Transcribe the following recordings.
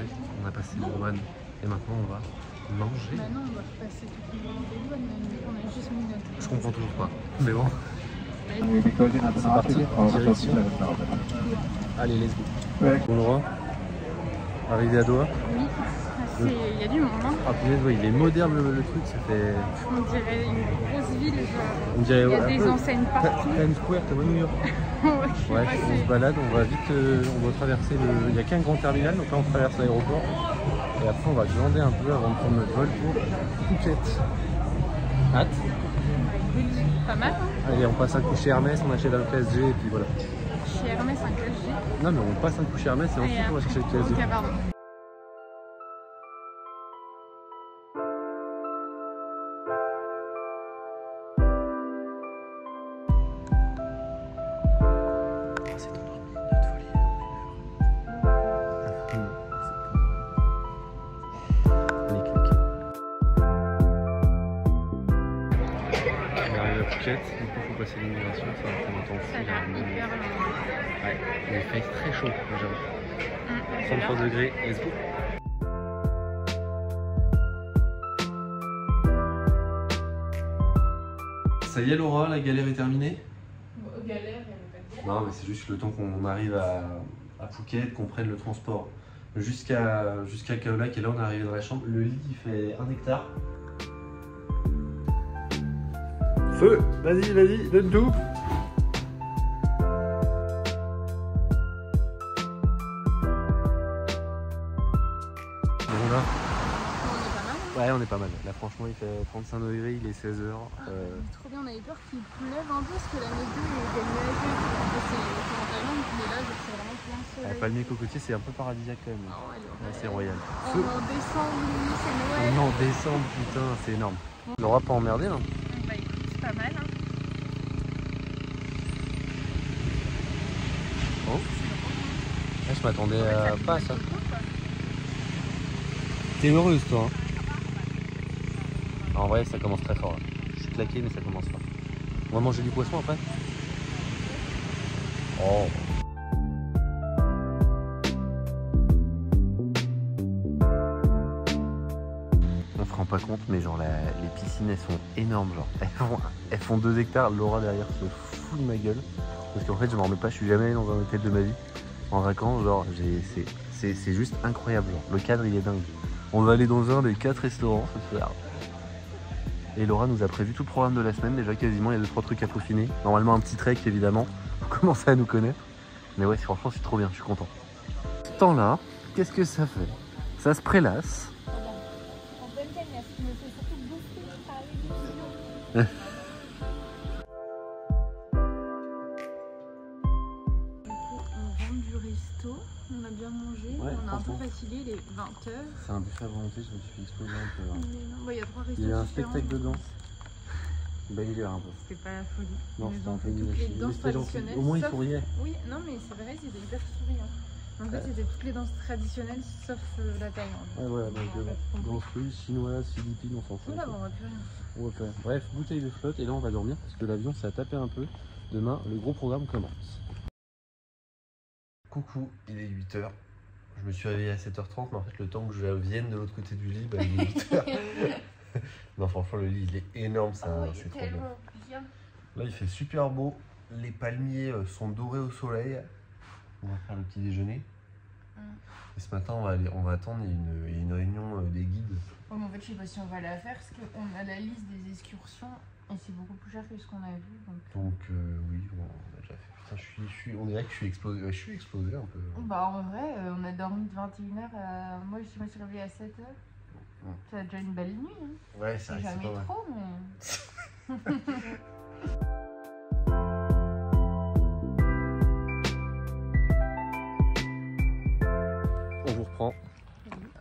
fait, on a passé les douanes et maintenant on va manger. Bah non, on va passer toutes les douanes, on a juste mis notre... Je comprends toujours pas, mais bon. Ouais. C'est parti, direction. Allez, let's go. Bon droit. Arrivé à Doha. Oui, il y a du monde. Hein. Ah punaise, ouais, il est moderne le truc, ça fait... On dirait une grosse ville, genre. On dirait, il y a des enseignes partout. Times Square, comme à New York. Ouais, on se balade, on va vite, on doit traverser le... Il n'y a qu'un grand terminal, donc là on traverse l'aéroport. Et après on va glander un peu avant de prendre notre vol pour Phuket. Hâte. Pas mal, hein. Allez, on passe un coup chez Hermès, on achète un PSG et puis voilà. Chez Hermès, un PSG. Non mais on passe un coup chez Hermès et ensuite on va chercher le PSG. Ok, pardon. C'est endormi, notre folie, on est mûrs. On arrive à Phuket, du coup il faut passer l'immigration, ça va prendre un temps fou. Ça a l'air hyper long. Ouais, il fait très chaud, j'avoue. 33 degrés, let's go. Ça y est Laura, la galère est terminée? Galère, il n'y avait pas de galère. Non mais c'est juste le temps qu'on arrive à Phuket, qu'on prenne le transport jusqu'à Khao Lak et là on est arrivé dans la chambre. Le lit il fait 1 hectare. Feu! Vas-y, donne tout! Bon là. Ouais, on est pas mal. Là, franchement, il fait 35 degrés, il est 16h. Trop bien, on avait peur qu'il pleuve un peu parce que la météo est nuageux. C'est en Thaïlande, mais là, c'est vraiment plein soleil. Palmier cocotier, c'est un peu paradisiaque quand même. Ah ouais, Ouais, c'est royal. En décembre, oui, c'est Noël. En décembre, putain, c'est énorme. Laura, pas emmerdé là? Bah écoute, c'est pas mal. Hein. Oh. Là, je m'attendais pas à ça. T'es heureuse toi hein? En vrai, ça commence très fort là. Je suis claqué, mais ça commence fort. On va manger du poisson après? Oh. On se rend pas compte, mais genre les piscines elles sont énormes. Genre elles font 2 hectares. Laura derrière se fout de ma gueule. Parce qu'en fait, je m'en remets pas, je suis jamais allé dans un hôtel de ma vie. En vacances, genre, c'est juste incroyable. Genre. Le cadre il est dingue. On va aller dans un des 4 restaurants ce soir. Et Laura nous a prévu tout le programme de la semaine, déjà quasiment, il y a 2-3 trucs à peaufiner. Normalement un petit trek évidemment, pour commencer à nous connaître. Mais ouais, franchement c'est trop bien, je suis content. Ce temps-là, qu'est-ce que ça fait? Ça se prélasse. En bonne gagne, ce qui me fait surtout bouffer avec Du coup, on rentre du resto, on a bien mangé, Ouais, on a un peu fatigué, il est 20h. C'est un buffet à volonté, je me suis fait exploser un peu. Hein. Il y a 3 restos. Il y a un différents. spectacle de danse. Banger un peu. C'était pas la folie. Non, Ils c'était ont un peu fait nul. toutes les danses traditionnelles. Au moins il sauf- souriait. Oui, non mais c'est vrai, c'était hyper souriant. En fait, c'était toutes les danses traditionnelles sauf la Thaïlande. Ouais, voilà, donc danse russe, chinoise, philippine, on s'en fout. Oula, bon, on va plus rien. On va faire. Bref, bouteille de flotte et là on va dormir parce que l'avion ça a tapé un peu. Demain, le gros programme commence. Coucou, il est 8h. Je me suis réveillé à 7h30, mais en fait le temps que je vienne de l'autre côté du lit, bah, il est 8h. Non franchement le lit il est énorme, ça, c'est trop bien. Là il fait super beau, les palmiers sont dorés au soleil. On va faire le petit déjeuner. Et ce matin on va attendre, il y a une réunion des guides. Oh, mais en fait, je sais pas si on va la faire parce qu'on a la liste des excursions et c'est beaucoup plus cher que ce qu'on a vu. Donc oui, on a déjà fait. Putain, on dirait que je suis explosé. Ouais, je suis explosé un peu. Bah en vrai, on a dormi de 21h à... Moi, je me suis réveillée à 7h. C'est déjà une belle nuit. Hein. Ouais, ça C'est reste jamais pas mal. trop, mais... On vous reprend.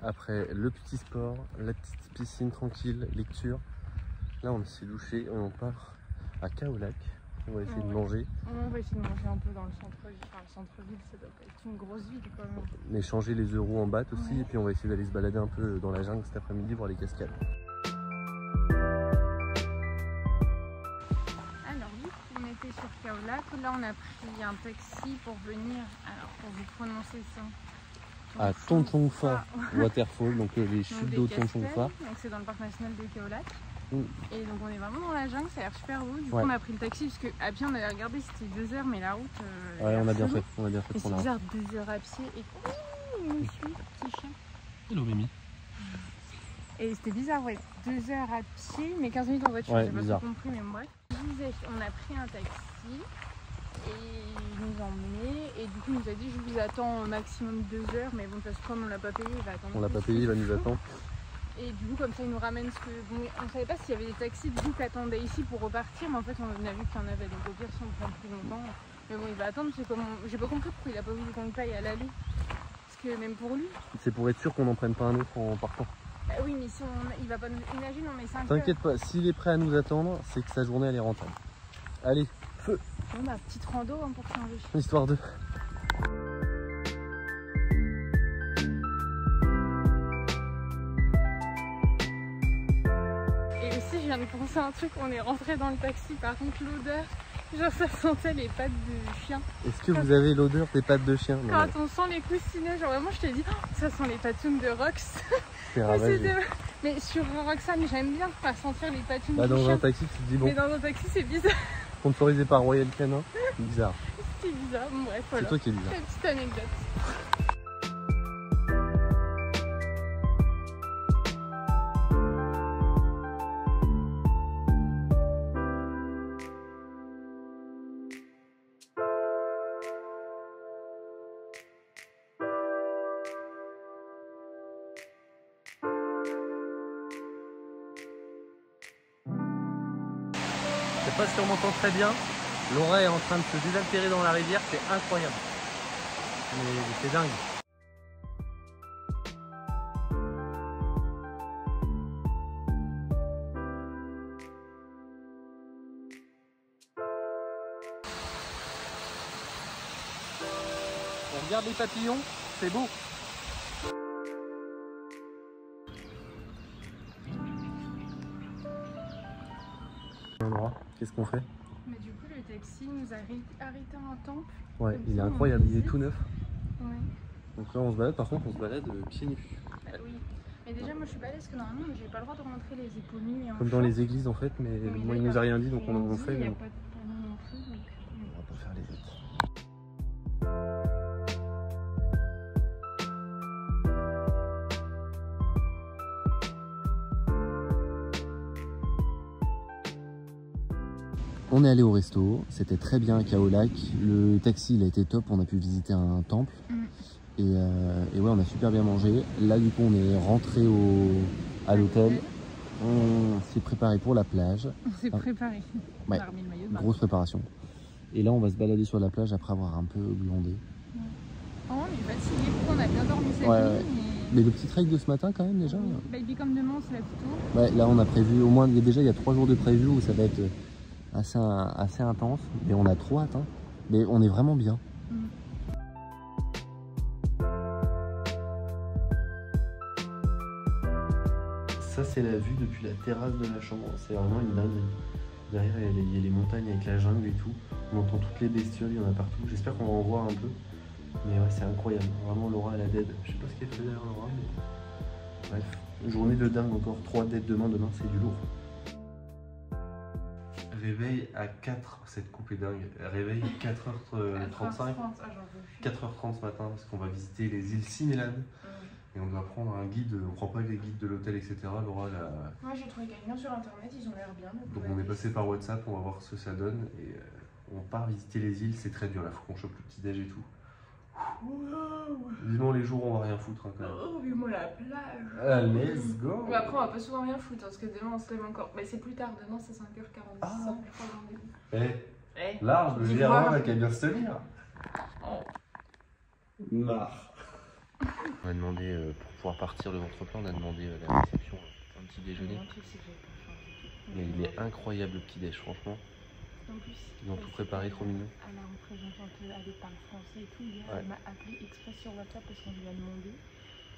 Après le petit sport, la petite piscine tranquille, lecture. Là, on s'est douché et on part à Khao Lak. On va essayer de manger. On va essayer de manger un peu dans le centre-ville. Enfin, le centre-ville, ça doit pas être une grosse ville quand même. Échanger les euros en baht aussi. Ouais. Et puis on va essayer d'aller se balader un peu dans la jungle cet après-midi, voir les cascades. Alors oui, on était sur Khao Lak. Là, on a pris un taxi pour venir. Alors, pour vous prononcer ça. à Tonchongfa Waterfall, donc les chutes d'eau de Tonchongfa. Donc c'est dans le parc national de Kaolack. Mm. Et donc on est vraiment dans la jungle, ça a l'air super beau. Du coup Ouais. on a pris le taxi parce qu'à pied on avait regardé c'était 2 heures mais la route... Ouais, on a bien fait, on a bien fait. Et c'est bizarre, 2 heures à pied et... il me suit, petit chien. Hello Mimi. Et c'était bizarre, ouais, 2 heures à pied mais 15 minutes en voiture, Ouais, j'ai pas bizarre. tout compris mais bref. On a pris un taxi et il nous a emmenés et du coup il nous a dit je vous attends au maximum 2 heures mais bon de toute façon comme on l'a pas payé il va attendre. On l'a pas payé, il va nous attendre. Et du coup comme ça il nous ramène ce que... Bon, on savait pas s'il y avait des taxis du coup qui attendaient ici pour repartir mais en fait on a vu qu'il y en avait donc au pire si on prend plus longtemps. Mais bon il va attendre parce que comme j'ai pas compris pourquoi il a pas voulu qu'on le paye à l'aller. Parce que même pour lui... C'est pour être sûr qu'on n'en prenne pas un autre en partant. Bah oui mais si on... il va pas nous... Imagine on met 5 heures. T'inquiète pas, s'il est prêt à nous attendre, c'est que sa journée elle est rentable. Allez, feu. Bon bah petite rando hein, pour changer. Histoire de... Et aussi je viens de penser à un truc, on est rentré dans le taxi par contre l'odeur, genre ça sentait les pattes de chien. Est-ce que vous avez l'odeur des pattes de chien? Non, Quand on sent les coussinets, genre vraiment je t'ai dit oh, ça sent les patounes de Rox. c'est ravagé. Mais sur Roxane j'aime bien pas sentir les patounes Bah, du dans chien. un taxi, tu te dis bon, Mais dans un taxi c'est bizarre. sponsorisé par Royal Canin, bizarre. C'est bizarre, bon, bref C'est voilà. toi qui es bizarre. C'est une petite anecdote. Je sais pas si on m'entend très bien. Laura est en train de se désaltérer dans la rivière, c'est incroyable. Mais c'est dingue. On regarde les papillons, c'est beau. Qu'est-ce qu'on fait? Mais du coup le taxi nous a arrêté à un temple. Ouais, Comme il est ça, on incroyable, il est visite. tout neuf. Ouais. Donc là on se balade, par contre on se balade pieds nus. Bah oui. Mais déjà moi je suis balèze parce que normalement j'ai pas le droit de rentrer les épaules nues et en Comme dans les églises en fait, mais Oui, moi il nous a rien dit donc on fait. Il n'y a Mais pas de panneau non plus. Donc... on va pas faire les bêtes. On est allé au resto, c'était très bien à Kaolack. Le taxi il a été top, on a pu visiter un temple. Et ouais, on a super bien mangé. Là du coup on est rentré à l'hôtel. On s'est préparé pour la plage. On s'est préparé. Ouais. On a remis le maillot de bain. Grosse préparation. Et là on va se balader sur la plage après avoir un peu glandé. Oh, on est fatigué, on a bien dormi cette Ouais, nuit. ouais. Mais le petit trek de ce matin quand même déjà. Baby comme demain, on se lève tôt. Ouais, là on a prévu au moins, il y a 3 jours de prévu où ça va être assez intense. Mais on a trop hâte. Hein. Mais on est vraiment bien. Ça c'est la vue depuis la terrasse de la chambre. C'est vraiment une dinguerie. Derrière il y a les montagnes avec la jungle et tout. On entend toutes les bestioles, il y en a partout. J'espère qu'on va en voir un peu. Mais ouais, c'est incroyable. Vraiment Laura elle a dead. Je sais pas ce qu'elle fait derrière Laura, mais bref. Journée de dingue encore. 3 dead demain. Demain c'est du lourd. Réveil à 4, cette coupe est dingue. Réveil 4h35, 4h30 ce matin parce qu'on va visiter les îles Simélan. Et on doit prendre un guide, on prend pas les guides de l'hôtel etc. Laura là. Moi j'ai trouvé quelqu'un sur internet, ils ont l'air bien. Donc on est passé par WhatsApp, on va voir ce que ça donne. Et on part visiter les îles, c'est très dur là, faut qu'on chope le petit déj et tout. Vivement les jours où on va rien foutre hein, quand même. Oh, vivement la plage. Ah, let's go. Mais après on va pas souvent rien foutre parce que demain on se lève encore. Mais c'est plus tard, demain c'est 5h45. Ah. Je crois, rendez-vous. Eh, large, le Dis-moi. GR1 là qui a bien se tenir. Oh. Marre. On a demandé, pour pouvoir partir le ventre plein, on a demandé la réception un petit déjeuner. Mais il est incroyable le petit déj, franchement. En plus, Ils ont tout préparé, trop mignon. À la représentante, elle parle français et tout. Hier, Ouais. elle m'a appelé exprès sur WhatsApp parce qu'on lui a demandé.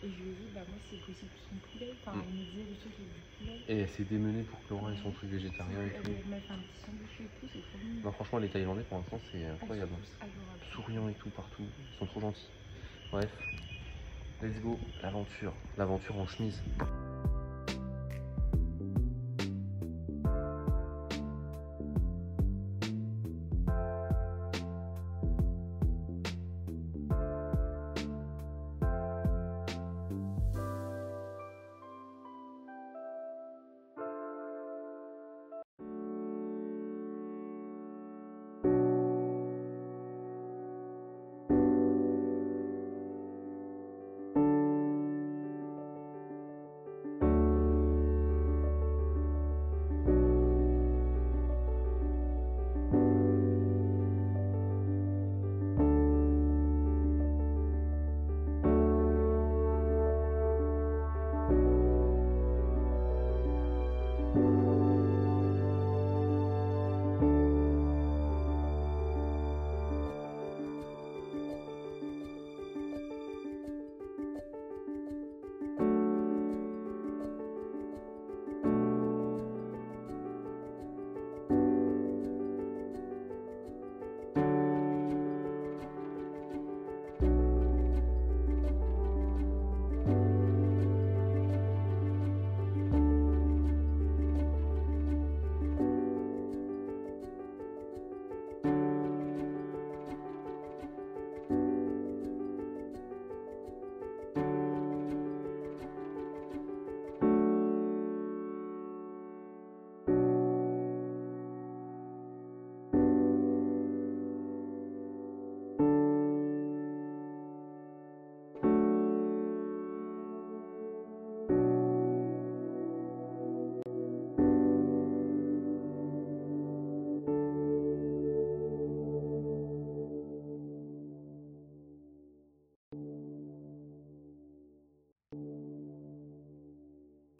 Et je lui ai dit, bah moi c'est possible son poulet. Enfin, elle me disait le truc avec du poulet. Et elle s'est démenée pour que Laura ait son truc végétarien et Elle tout. voulait mettre un petit sandwich et tout, c'est trop mignon. Non, franchement, les Thaïlandais pour l'instant, c'est incroyable. Adorable. Souriants et tout partout, ils sont trop gentils. Bref, Let's go, l'aventure. L'aventure en chemise.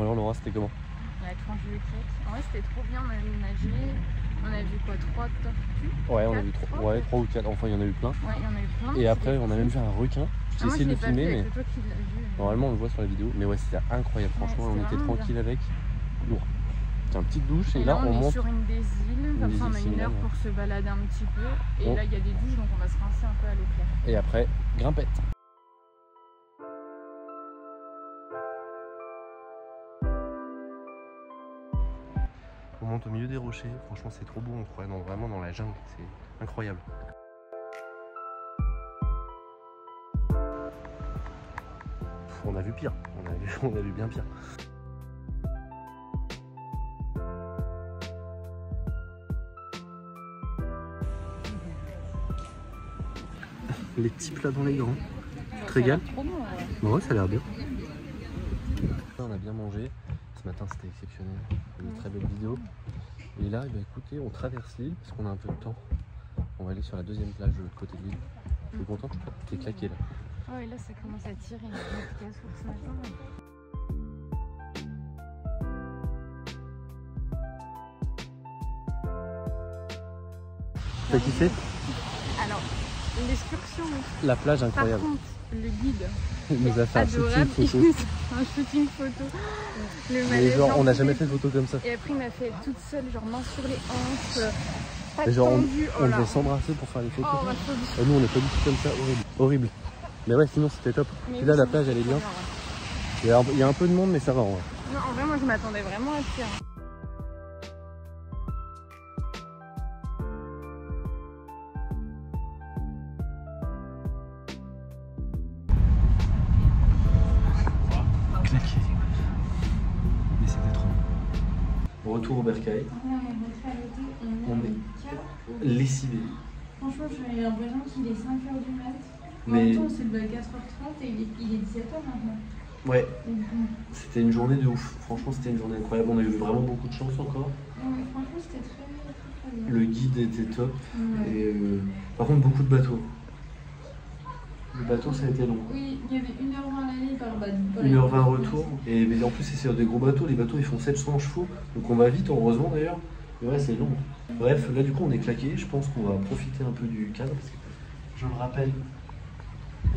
Alors Laura, c'était comment? La tranche de cake. En vrai, c'était trop bien, on a nagé. On a vu quoi, 3 tortues? Ouais, on a vu 3 ou 4, enfin il y en a eu plein. Ouais, il y en a eu plein. Et après, on a même vu un requin. J'ai essayé de le filmer, mais c'est toi qui l'as vu. normalement on le voit sur la vidéo. Mais ouais, c'était incroyable, franchement, Ouais, on était tranquille bien. avec. Lourd. C'était une petite douche et Et là on est monte. sur une des îles, comme ça on a une heure pour se balader un petit peu. Et là il y a des douches, donc on va se rincer un peu à l'eau claire. Et après, grimpette. On monte au milieu des rochers, franchement c'est trop beau, on se croirait vraiment dans la jungle, c'est incroyable. On a vu pire, on a vu bien pire. Les petits plats dans les grands. Tu te régales? Ouais, ça a l'air bien. On a bien mangé. Ce matin c'était exceptionnel. Une très belle vidéo. Et là, écoutez, on traverse l'île parce qu'on a un peu de temps. On va aller sur la deuxième plage de l'autre côté de l'île. T'es content? T'es claqué là. Ouais, là ça commence à tirer. Il y a des casse pour ce matin. T'as kiffé? Alors, l'excursion. La plage incroyable. Par contre, le guide. Il nous a fait un shooting photo. Un shooting photo. Mais genre, on n'a jamais fait de photo comme ça. Et après, il m'a fait toute seule, genre main sur les hanches. Pas Et genre, tendu. on devait s'embrasser pour faire les photos. Oh, Et nous, on n'est pas du tout comme ça, horrible. Horrible. Mais ouais, sinon c'était top. Puis là, la plage, elle est bien. Il y a un peu de monde, mais ça va en vrai. Non, en vrai, moi, je m'attendais vraiment à ça. Claqué. Mais c'était trop bon. Retour au bercail. On est lessivé. Franchement, j'ai l'impression qu'il est 5h du mat. En Mais... même temps, c'est le 4h30 et il est 17h maintenant. Ouais, c'était une journée de ouf. Franchement, c'était une journée incroyable. On a eu vraiment beaucoup de chance encore. Ouais, franchement, c'était très bien. Le guide était top. Ouais. Et par contre, beaucoup de bateaux. Le bateau, ça a été long. Oui, il y avait 1h20 l'aller par bateau. 1h20 retour. Et mais en plus, c'est sur des gros bateaux. Les bateaux, ils font 700 chevaux. Donc on va vite, heureusement d'ailleurs. Mais ouais, c'est long. Bref, là, du coup, on est claqué. Je pense qu'on va profiter un peu du cadre. Parce que, je le rappelle,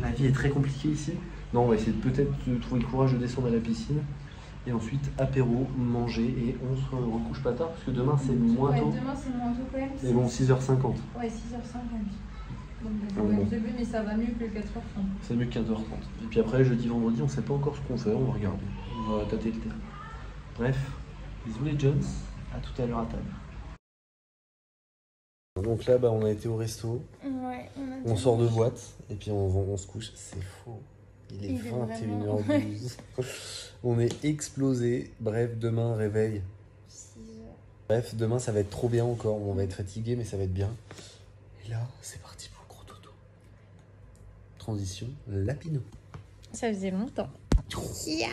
la vie est très compliquée ici. Non, on va essayer de peut-être trouver le courage de descendre à la piscine. Et ensuite, apéro, manger. Et on se recouche pas tard. Parce que demain, c'est moins tôt. Ouais, demain, c'est moins tôt quand même. Mais bon, 6h50. Ouais, 6h50. Donc Bon. c'est plus, mais ça va mieux que le 4h30. C'est mieux que 15h30. Et puis après, jeudi, vendredi, on sait pas encore ce qu'on fait, on va regarder. On va tâter le terrain. Bref, bisous les Jones, à tout à l'heure à table. Donc là, on a été au resto, Ouais, on sort de boîte, et puis on se couche. C'est faux. Il est 21h12. On est explosé. Bref, demain, réveil. 6 heures. Bref, demain, ça va être trop bien encore. On va être fatigué, mais ça va être bien. Et là, c'est parti pour le gros dodo. Transition, Lapino. Ça faisait longtemps. Yeah.